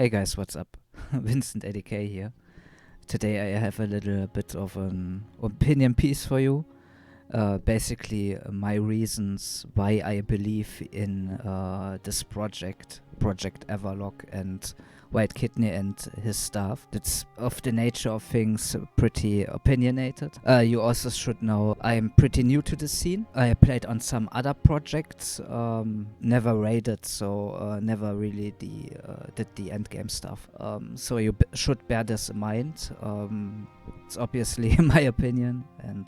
Hey guys, what's up? Vincent ADK here. Today I have a little bit of an opinion piece for you. Basically, my reasons why I believe in this Project Everlook, and Whitekidney and his stuff. It's of the nature of things pretty opinionated. You also should know I'm pretty new to the scene. I played on some other projects, never raided, so never really did the endgame stuff. So you should bear this in mind. It's obviously my opinion, and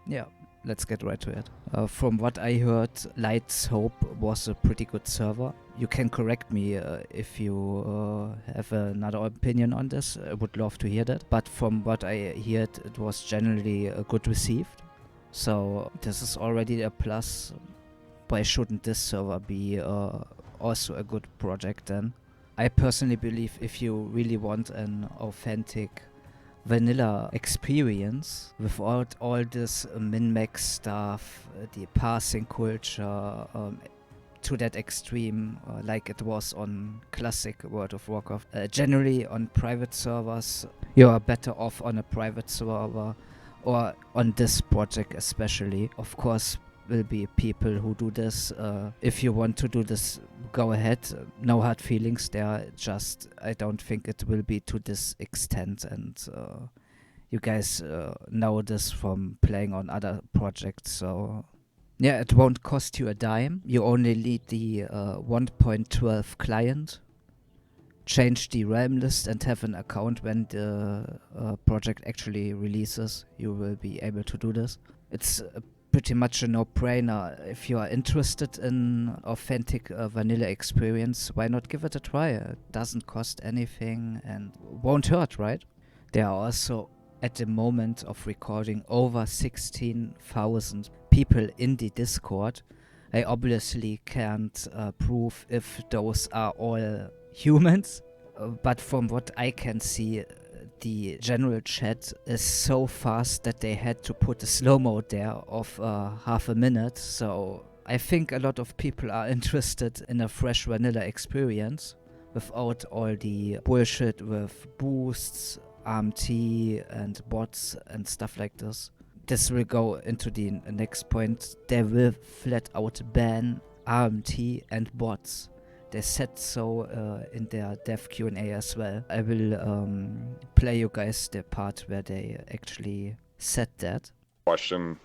yeah. Let's get right to it. From what I heard, Light's Hope was a pretty good server. You can correct me if you have another opinion on this. I would love to hear that. But from what I heard, it was generally good received. So this is already a plus. Why shouldn't this server be also a good project then? I personally believe if you really want an authentic vanilla experience without all this min-max stuff, the passing culture to that extreme, like it was on classic World of Warcraft. Generally on private servers, you are better off on a private server, or on this project especially. Of course, will be people who do this. If you want to do this, go ahead. No hard feelings there. Just I don't think it will be to this extent, and you guys know this from playing on other projects. So yeah, it won't cost you a dime. You only need the 1.12 client. Change the realm list and have an account when the project actually releases. You will be able to do this. It's pretty much a no-brainer. If you are interested in authentic vanilla experience, why not give it a try? It doesn't cost anything and won't hurt, right? There are also, at the moment of recording, over 16,000 people in the Discord. I obviously can't prove if those are all humans, but from what I can see, the general chat is so fast that they had to put a slow mode there of half a minute. So I think a lot of people are interested in a fresh vanilla experience without all the bullshit with boosts, RMT and bots and stuff like this. This will go into the next point. They will flat out ban RMT and bots. They said so in their dev Q&A as well. I will play you guys the part where they actually said that. Question,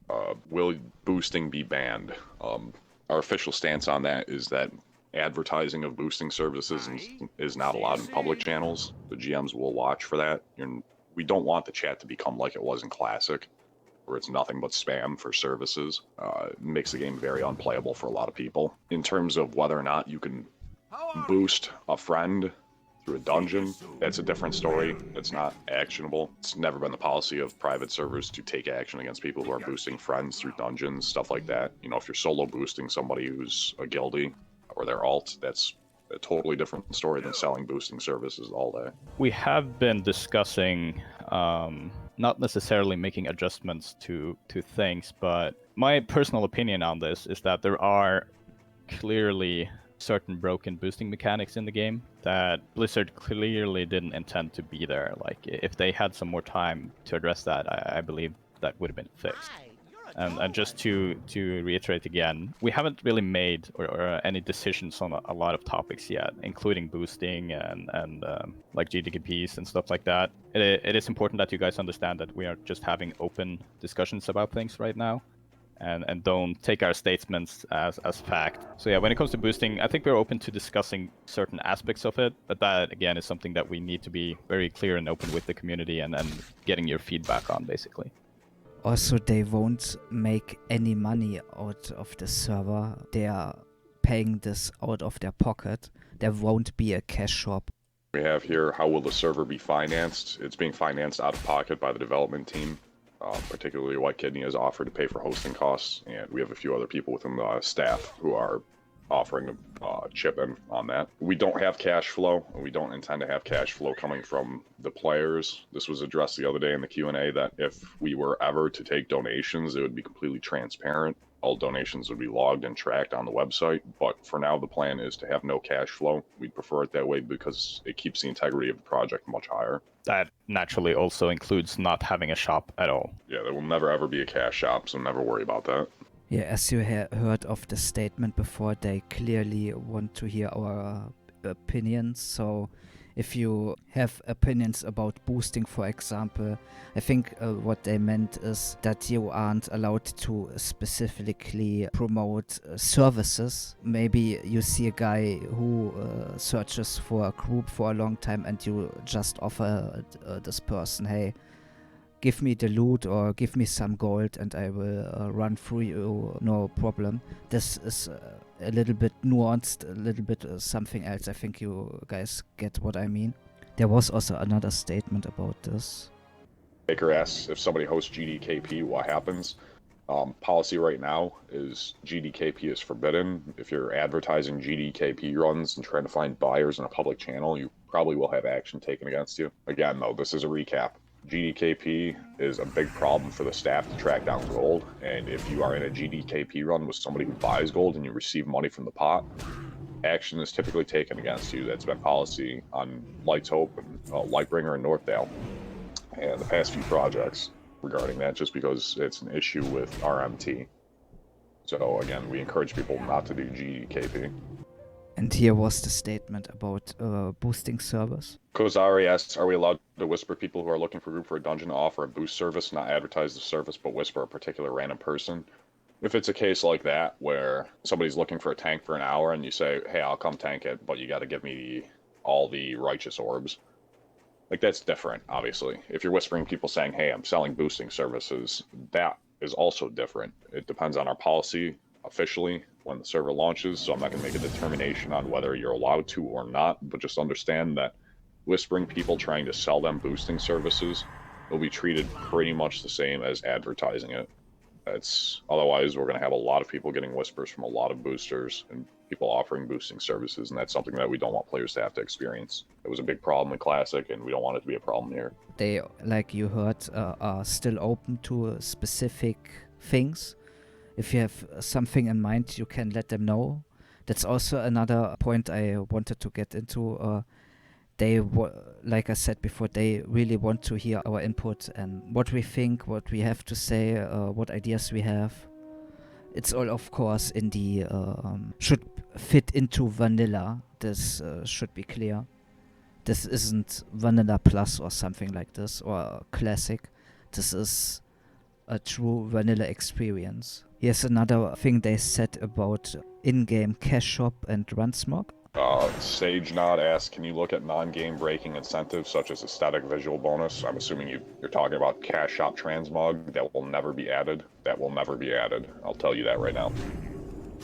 will boosting be banned? Our official stance on that is that advertising of boosting services is not allowed in public channels. The GMs will watch for that. And we don't want the chat to become like it was in Classic, where it's nothing but spam for services. It makes the game very unplayable for a lot of people. In terms of whether or not you can boost a friend through a dungeon, that's a different story. It's not actionable. It's never been the policy of private servers to take action against people who are boosting friends through dungeons, stuff like that. You know, if you're solo boosting somebody who's a guildie or their alt, that's a totally different story than selling boosting services all day. We have been discussing not necessarily making adjustments to things, but my personal opinion on this is that there are clearly certain broken boosting mechanics in the game that Blizzard clearly didn't intend to be there. Like, if they had some more time to address that, I believe that would have been fixed. And just to reiterate again, we haven't really made or any decisions on a lot of topics yet, including boosting and like GDKPs and stuff like that. It is important that you guys understand that we are just having open discussions about things right now. And don't take our statements as fact. So yeah, when it comes to boosting, I think we're open to discussing certain aspects of it, but that again is something that we need to be very clear and open with the community and getting your feedback on, basically. Also, they won't make any money out of the server. They are paying this out of their pocket. There won't be a cash shop. We have here, how will the server be financed? It's being financed out of pocket by the development team. Particularly Whitekidney has offered to pay for hosting costs, and we have a few other people within the staff who are offering to chip in on that. We don't have cash flow, and we don't intend to have cash flow coming from the players. This was addressed the other day in the Q&A that if we were ever to take donations, it would be completely transparent. all donations would be logged and tracked on the website. But for now, the plan is to have no cash flow. We'd prefer it that way because it keeps the integrity of the project much higher. That naturally also includes not having a shop at all. Yeah, there will never ever be a cash shop, so never worry about that. Yeah, as you heard of the statement before, they clearly want to hear our opinions. So if you have opinions about boosting, for example, I think what they meant is that you aren't allowed to specifically promote services. Maybe you see a guy who searches for a group for a long time and you just offer this person, hey, give me the loot or give me some gold and I will run through you, no problem. This is a little bit nuanced, a little bit something else. I think you guys get what I mean. There was also another statement about this. Baker asks if somebody hosts GDKP, what happens? Policy right now is GDKP is forbidden. If you're advertising GDKP runs and trying to find buyers in a public channel, you probably will have action taken against you. Again, though, this is a recap. GDKP is a big problem for the staff to track down gold, and if you are in a GDKP run with somebody who buys gold and you receive money from the pot, action is typically taken against you. That's been policy on Light's Hope and Lightbringer and Northdale and the past few projects regarding that, just because it's an issue with RMT. So again, we encourage people not to do GDKP. And here was the statement about boosting servers. Kozari asks, are we allowed to whisper people who are looking for a group for a dungeon to offer a boost service, not advertise the service, but whisper a particular random person? If it's a case like that, where somebody's looking for a tank for an hour and you say, hey, I'll come tank it, but you got to give me all the righteous orbs. Like, that's different, obviously. If you're whispering people saying, hey, I'm selling boosting services, that is also different. It depends on our policy officially when the server launches, so I'm not going to make a determination on whether you're allowed to or not, but just understand that whispering people trying to sell them boosting services will be treated pretty much the same as advertising it. Otherwise, we're going to have a lot of people getting whispers from a lot of boosters and people offering boosting services, and that's something that we don't want players to have to experience. It was a big problem in Classic, and we don't want it to be a problem here. They, like you heard, are still open to specific things. If you have something in mind, you can let them know. That's also another point I wanted to get into. Like I said before, they really want to hear our input and what we think, what we have to say, what ideas we have. It's all, of course, in the should fit into vanilla. This should be clear. This isn't vanilla plus or something like this, or classic. This is a true vanilla experience. Here's another thing they said about in-game cash shop and run smog. Sage Nod asks, can you look at non-game breaking incentives such as aesthetic visual bonus? I'm assuming you're talking about cash shop transmog. That will never be added. That will never be added. I'll tell you that right now.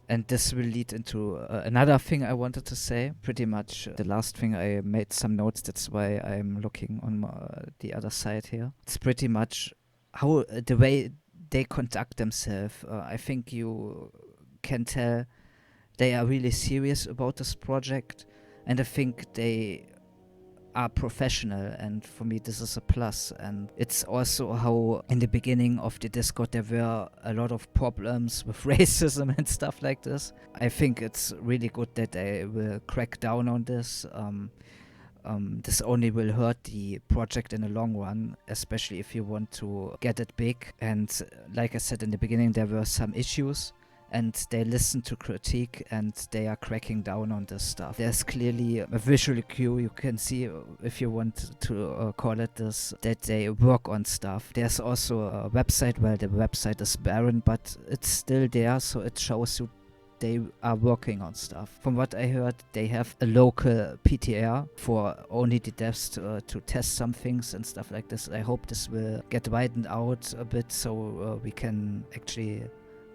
And this will lead into another thing I wanted to say. Pretty much the last thing, I made some notes. That's why I'm looking on the other side here. It's pretty much how the way they conduct themselves. I think you can tell they are really serious about this project, and I think they are professional, and for me this is a plus. And it's also how in the beginning of the Discord there were a lot of problems with racism and stuff like this. I think it's really good that they will crack down on this. This only will hurt the project in the long run, especially if you want to get it big. And like I said in the beginning, there were some issues, and they listen to critique and they are cracking down on this stuff. There's clearly a visual cue, you can see, if you want to call it this, that they work on stuff. There's also a website, well, the website is barren, but it's still there, so it shows you they are working on stuff. From what I heard, they have a local PTR for only the devs to test some things and stuff like this. I hope this will get widened out a bit so we can actually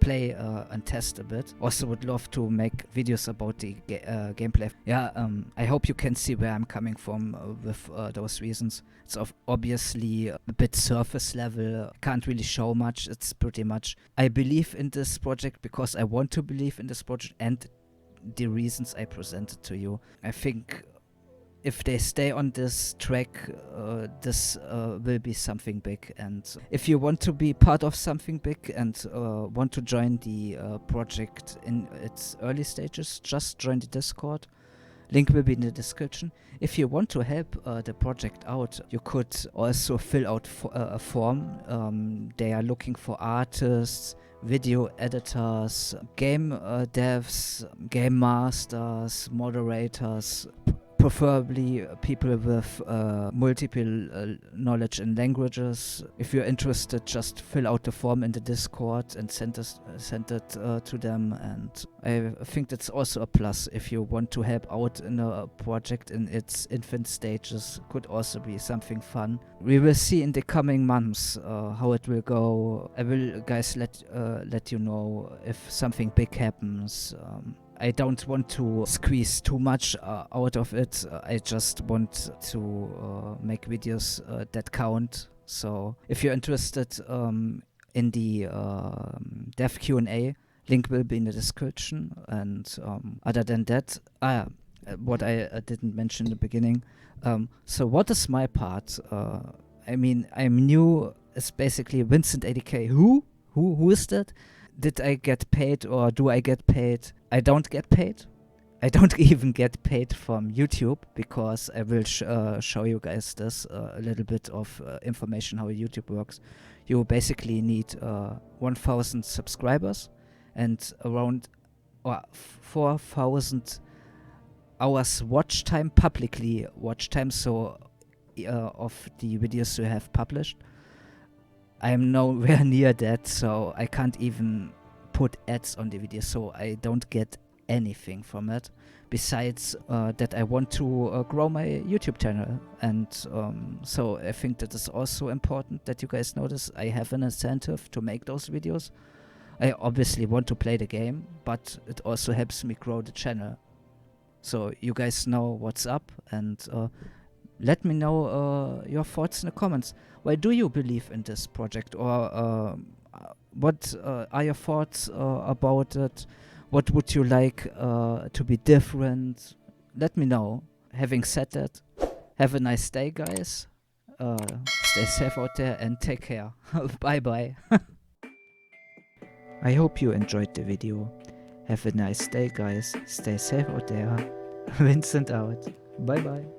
play and test a bit. Also would love to make videos about the gameplay. Yeah, I hope you can see where I'm coming from with those reasons. It's obviously a bit surface level, can't really show much. It's pretty much, I believe in this project because I want to believe in this project and the reasons I presented to you. I think if they stay on this track, this will be something big. And if you want to be part of something big and want to join the project in its early stages, just join the Discord. Link will be in the description. If you want to help the project out, you could also fill out a form. They are looking for artists, video editors, game devs, game masters, moderators, preferably people with multiple knowledge in languages. If you're interested, just fill out the form in the Discord and send it to them. And I think that's also a plus if you want to help out in a project in its infant stages. Could also be something fun. We will see in the coming months how it will go. I will, guys, let you know if something big happens. I don't want to squeeze too much out of it. I just want to make videos that count. So if you're interested in the dev Q&A, link will be in the description. And other than that, what I didn't mention in the beginning. So what is my part? I mean, I'm new. It's basically Vincent ADK. Who is that? Did I get paid or do I get paid? I don't get paid. I don't even get paid from YouTube, because I will show you guys this a little bit of information how YouTube works. You basically need 1,000 subscribers and around 4,000 hours watch time, publicly watch time, so of the videos you have published. I am nowhere near that, so I can't even put ads on the video, so I don't get anything from it. Besides that, I want to grow my YouTube channel, and so I think that is also important that you guys notice. I have an incentive to make those videos. I obviously want to play the game, but it also helps me grow the channel. So you guys know what's up, and let me know your thoughts in the comments. Why do you believe in this project, or what are your thoughts about it? What would you like to be different? Let me know. Having said that, have a nice day, guys. Stay safe out there and take care. Bye bye. I hope you enjoyed the video. Have a nice day, guys. Stay safe out there. Vincent out. Bye bye.